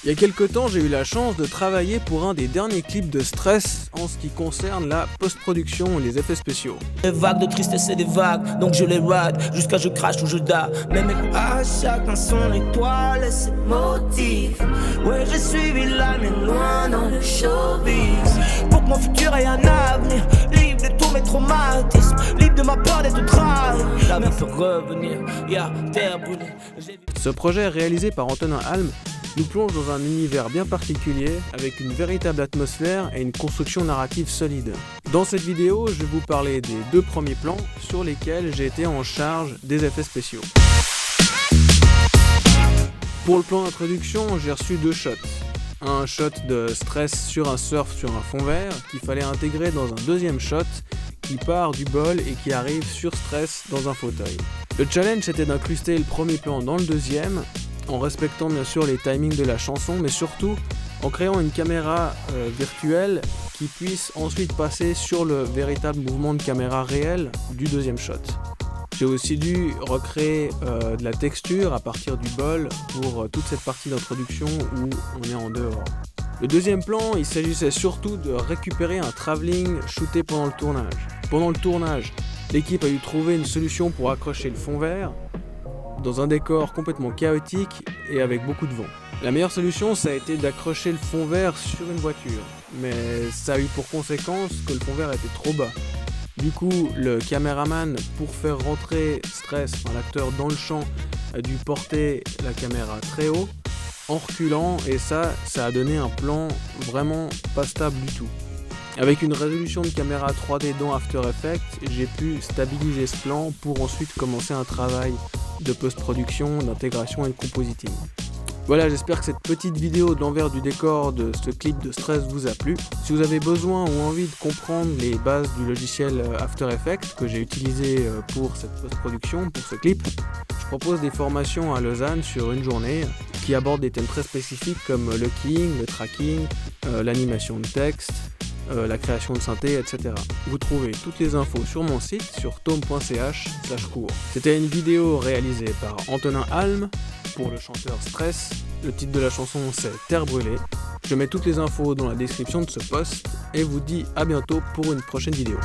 Il y a quelques temps, j'ai eu la chance de travailler pour un des derniers clips de Stress en ce qui concerne la post-production et les effets spéciaux. Les vagues de tristesse et des vagues, donc je les ride jusqu'à je crache ou je da. Même à chacun son étoile et ses motifs. Ouais, j'ai suivi la mienne loin dans le showbiz. Pour que mon futur ait un avenir, libre de tous mes traumatismes, libre de ma peur d'être trahi. La vie peut revenir, y'a terre brûlée. Ce projet réalisé par Antonin Alm nous plonge dans un univers bien particulier, avec une véritable atmosphère et une construction narrative solide. Dans cette vidéo, je vais vous parler des 2 premiers plans sur lesquels j'ai été en charge des effets spéciaux. Pour le plan d'introduction, j'ai reçu 2 shots. Un shot de Stress sur un surf sur un fond vert qu'il fallait intégrer dans un deuxième shot qui part du bol et qui arrive sur Stress dans un fauteuil. Le challenge c'était d'incruster le premier plan dans le deuxième, en respectant bien sûr les timings de la chanson, mais surtout en créant une caméra virtuelle qui puisse ensuite passer sur le véritable mouvement de caméra réel du deuxième shot. J'ai aussi dû recréer de la texture à partir du bol pour toute cette partie d'introduction où on est en dehors. Le deuxième plan, il s'agissait surtout de récupérer un travelling shooté pendant le tournage. Pendant le tournage, l'équipe a dû trouver une solution pour accrocher le fond vert dans un décor complètement chaotique et avec beaucoup de vent. La meilleure solution, ça a été d'accrocher le fond vert sur une voiture, mais ça a eu pour conséquence que le fond vert était trop bas. Du coup, le caméraman, pour faire rentrer Stress, l'acteur, dans le champ, a dû porter la caméra très haut, en reculant, et ça a donné un plan vraiment pas stable du tout. Avec une résolution de caméra 3D dans After Effects, j'ai pu stabiliser ce plan pour ensuite commencer un travail de post-production, d'intégration et de compositing. Voilà, j'espère que cette petite vidéo de l'envers du décor de ce clip de Stress vous a plu. Si vous avez besoin ou envie de comprendre les bases du logiciel After Effects que j'ai utilisé pour cette post-production, pour ce clip, je propose des formations à Lausanne sur une journée qui abordent des thèmes très spécifiques comme le keying, le tracking, l'animation de texte, la création de synthé, etc. Vous trouvez toutes les infos sur mon site sur tome.ch/cours. C'était une vidéo réalisée par Antonin Alm pour le chanteur Stress. Le titre de la chanson c'est Terre brûlée. Je mets toutes les infos dans la description de ce post et vous dis à bientôt pour une prochaine vidéo.